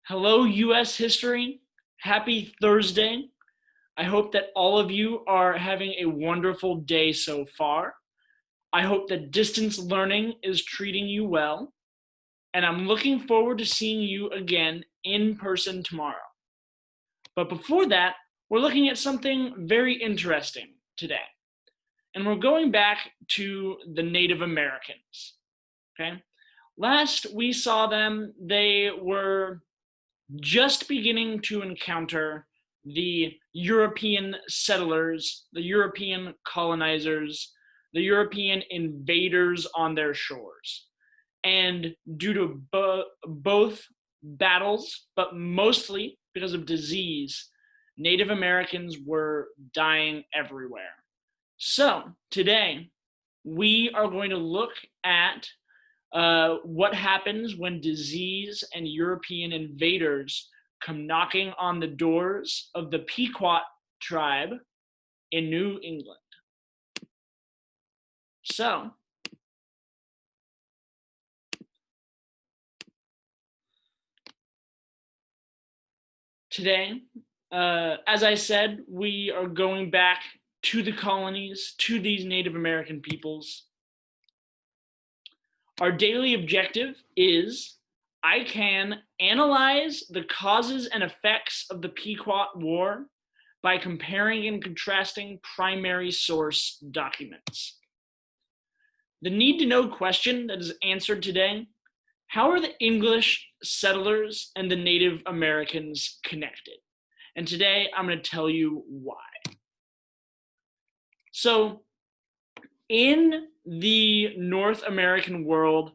Hello, US history. Happy Thursday. I hope that all of you are having a wonderful day so far. I hope that distance learning is treating you well, and I'm looking forward to seeing you again in person tomorrow. But before that, we're looking at something very interesting today, and we're going back to the Native Americans. Okay? Last we saw them, they were just beginning to encounter the European settlers, the European colonizers, the European invaders on their shores. And due to both battles, but mostly because of disease, Native Americans were dying everywhere. So today, we are going to look at what happens when disease and European invaders come knocking on the doors of the Pequot tribe in New England. So, today, as I said, we are going back to the colonies, to these Native American peoples. Our daily objective is I can analyze the causes and effects of the Pequot War by comparing and contrasting primary source documents. The need to know question that is answered today: how are the English settlers and the Native Americans connected? And today I'm going to tell you why. So, in the North American world,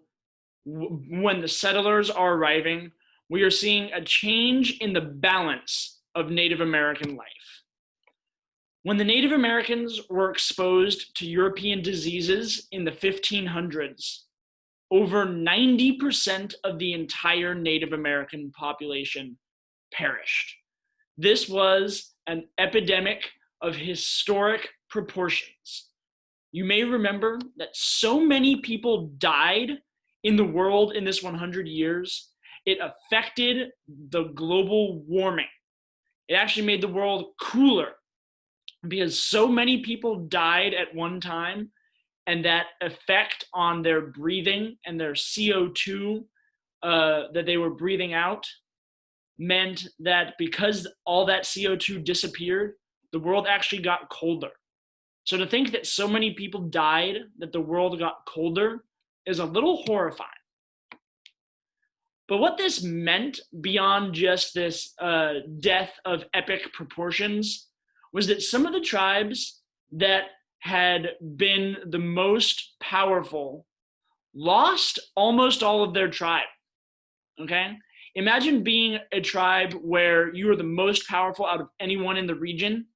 when the settlers are arriving, we are seeing a change in the balance of Native American life. When the Native Americans were exposed to European diseases in the 1500s, over 90% of the entire Native American population perished. This was an epidemic of historic proportions. You may remember that so many people died in the world in this 100 years, it affected the global warming. It actually made the world cooler because so many people died at one time, and that effect on their breathing and their CO2 that they were breathing out meant that because all that CO2 disappeared, the world actually got colder. So to think that so many people died, that the world got colder, is a little horrifying. But what this meant beyond just this death of epic proportions was that some of the tribes that had been the most powerful lost almost all of their tribe. Okay? Imagine being a tribe where you are the most powerful out of anyone in the region,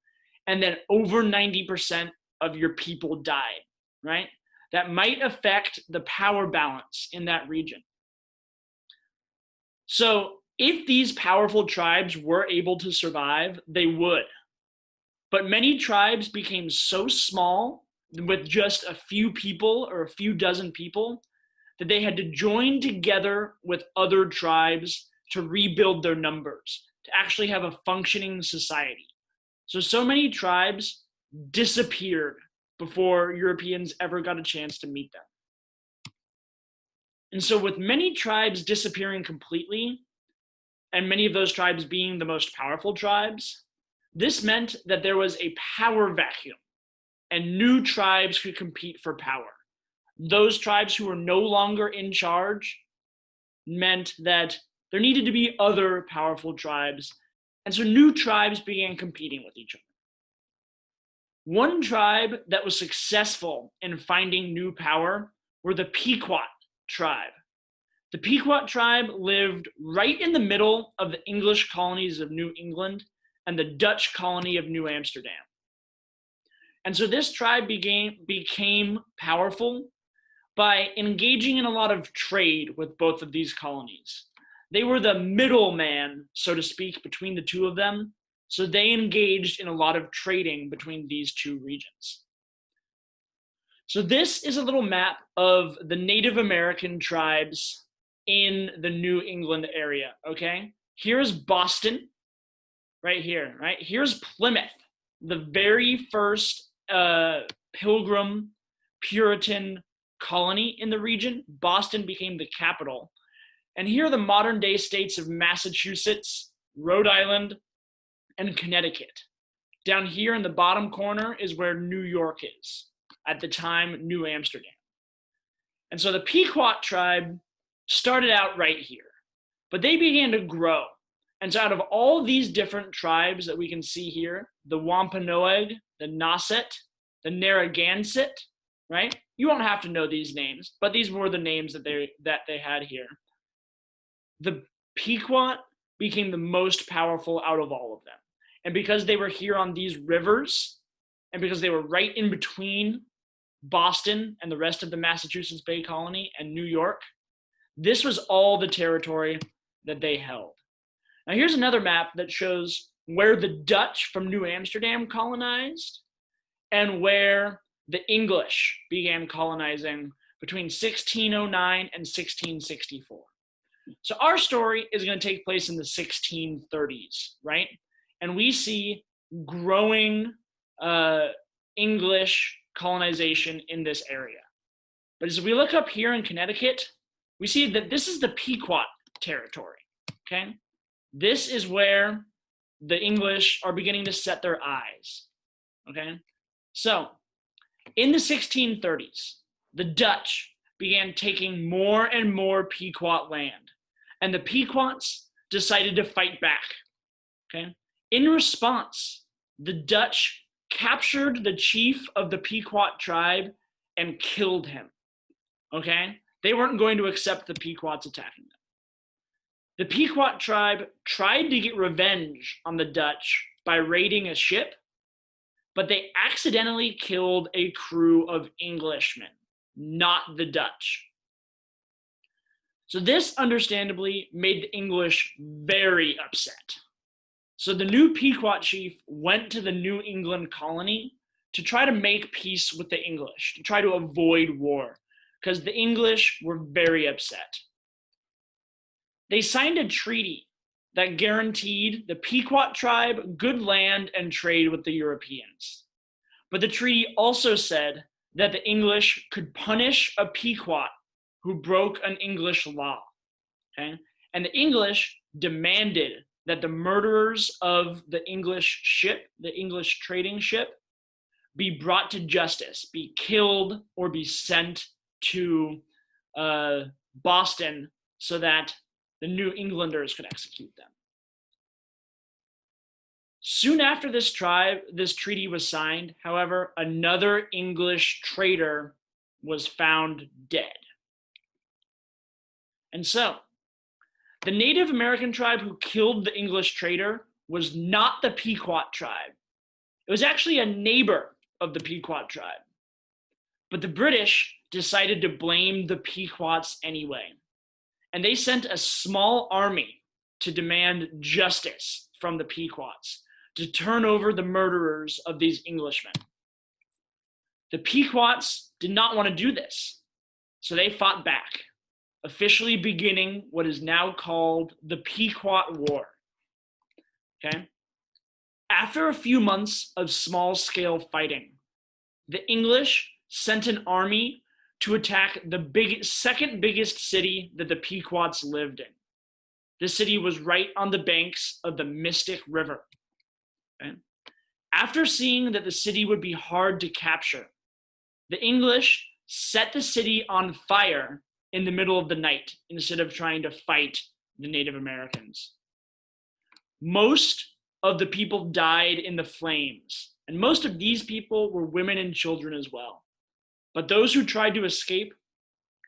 and then over 90% of your people died, right? That might affect the power balance in that region. So, if these powerful tribes were able to survive, they would. But many tribes became so small, with just a few people or a few dozen people, that they had to join together with other tribes to rebuild their numbers, to actually have a functioning society. So many tribes disappeared before Europeans ever got a chance to meet them. And so, with many tribes disappearing completely, and many of those tribes being the most powerful tribes, this meant that there was a power vacuum and new tribes could compete for power. Those tribes who were no longer in charge meant that there needed to be other powerful tribes, and so new tribes began competing with each other. One tribe that was successful in finding new power were the Pequot tribe. The Pequot tribe lived right in the middle of the English colonies of New England and the Dutch colony of New Amsterdam. And so this tribe became powerful by engaging in a lot of trade with both of these colonies. They were the middleman, so to speak, between the two of them. So they engaged in a lot of trading between these two regions. So this is a little map of the Native American tribes in the New England area, okay? Here's Boston, right here, right? Here's Plymouth, the very first Pilgrim Puritan colony in the region. Boston became the capital. And here are the modern day states of Massachusetts, Rhode Island, and Connecticut. Down here in the bottom corner is where New York is, at the time, New Amsterdam. And so the Pequot tribe started out right here, but they began to grow. And so out of all these different tribes that we can see here, the Wampanoag, the Nauset, the Narragansett, right? You won't have to know these names, but these were the names that they had here. The Pequot became the most powerful out of all of them. And because they were here on these rivers, and because they were right in between Boston and the rest of the Massachusetts Bay Colony and New York, this was all the territory that they held. Now here's another map that shows where the Dutch from New Amsterdam colonized and where the English began colonizing between 1609 and 1664. So our story is going to take place in the 1630s, right? And we see growing English colonization in this area. But as we look up here in Connecticut, we see that this is the Pequot territory, okay? This is where the English are beginning to set their eyes, okay? So in the 1630s, the Dutch began taking more and more Pequot land, and the Pequots decided to fight back, okay? In response, the Dutch captured the chief of the Pequot tribe and killed him, okay? They weren't going to accept the Pequots attacking them. The Pequot tribe tried to get revenge on the Dutch by raiding a ship, but they accidentally killed a crew of Englishmen, not the Dutch. So this understandably made the English very upset. So the new Pequot chief went to the New England colony to try to make peace with the English, to try to avoid war, because the English were very upset. They signed a treaty that guaranteed the Pequot tribe good land and trade with the Europeans. But the treaty also said that the English could punish a Pequot who broke an English law, okay? And the English demanded that the murderers of the English ship, the English trading ship, be brought to justice, be killed, or be sent to Boston so that the New Englanders could execute them. Soon after this treaty was signed, however, another English trader was found dead. And so, the Native American tribe who killed the English trader was not the Pequot tribe. It was actually a neighbor of the Pequot tribe. But the British decided to blame the Pequots anyway. And they sent a small army to demand justice from the Pequots, to turn over the murderers of these Englishmen. The Pequots did not want to do this, so they fought back, officially beginning what is now called the Pequot War. Okay? After a few months of small-scale fighting, the English sent an army to attack the second biggest city that the Pequots lived in. This city was right on the banks of the Mystic River. Okay? After seeing that the city would be hard to capture, the English set the city on fire in the middle of the night instead of trying to fight the Native Americans. Most of the people died in the flames, and most of these people were women and children as well. But those who tried to escape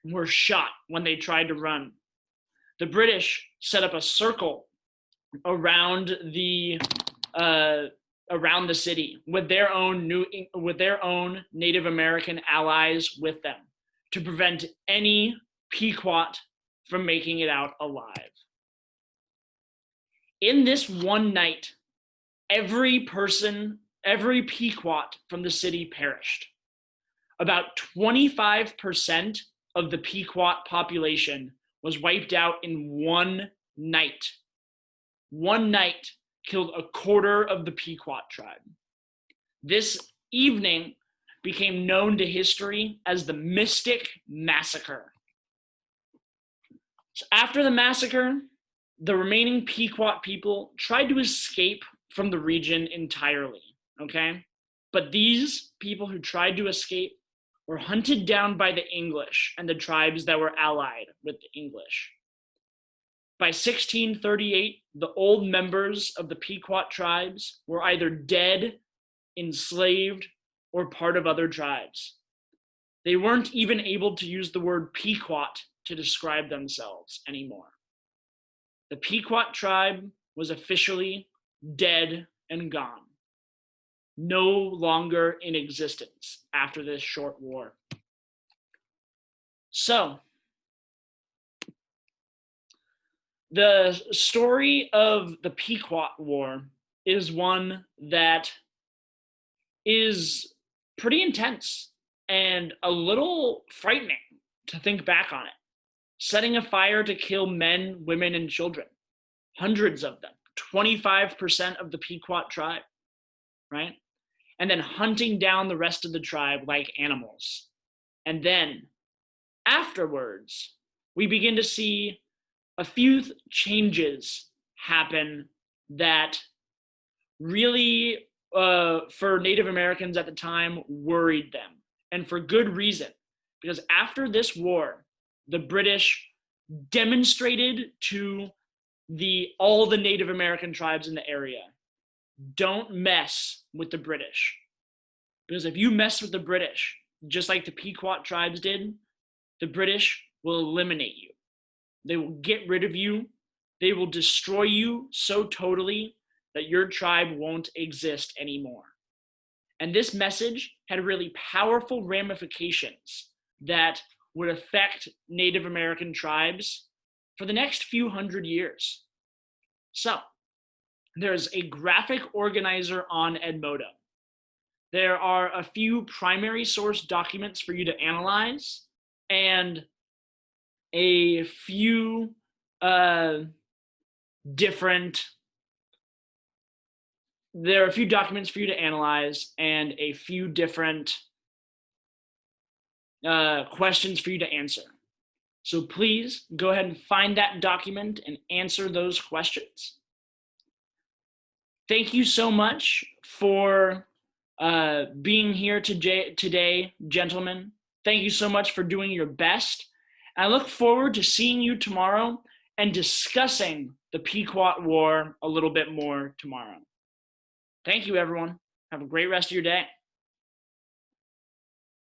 were shot when they tried to run. The British set up a circle around the city with their own Native American allies with them to prevent any Pequot from making it out alive. In this one night, every Pequot from the city perished. About 25% of the Pequot population was wiped out in one night. one night killed a quarter of the Pequot tribe. This evening became known to history as the Mystic Massacre. So after the massacre, the remaining Pequot people tried to escape from the region entirely, okay? But these people who tried to escape were hunted down by the English and the tribes that were allied with the English. By 1638, the old members of the Pequot tribes were either dead, enslaved, or part of other tribes. They weren't even able to use the word Pequot to describe themselves anymore. The Pequot tribe was officially dead and gone, no longer in existence after this short war. So, the story of the Pequot War is one that is pretty intense and a little frightening to think back on it. Setting a fire to kill men, women, and children, hundreds of them, 25% of the Pequot tribe, right? And then hunting down the rest of the tribe like animals. And then afterwards, we begin to see a few changes happen that really, for Native Americans at the time, worried them. And for good reason, because after this war, the British demonstrated to all the Native American tribes in the area, don't mess with the British. Because if you mess with the British, just like the Pequot tribes did, the British will eliminate you. They will get rid of you. They will destroy you so totally that your tribe won't exist anymore. And this message had really powerful ramifications that would affect Native American tribes for the next few hundred years. So, there's a graphic organizer on Edmodo. There are a few primary source documents for you to analyze, and a few there are a few documents for you to analyze and a few different questions for you to answer. So please go ahead and find that document and answer those questions. Thank you so much for being here today, gentlemen. Thank you so much for doing your best. I look forward to seeing you tomorrow and discussing the Pequot War a little bit more tomorrow. Thank you, everyone. Have a great rest of your day.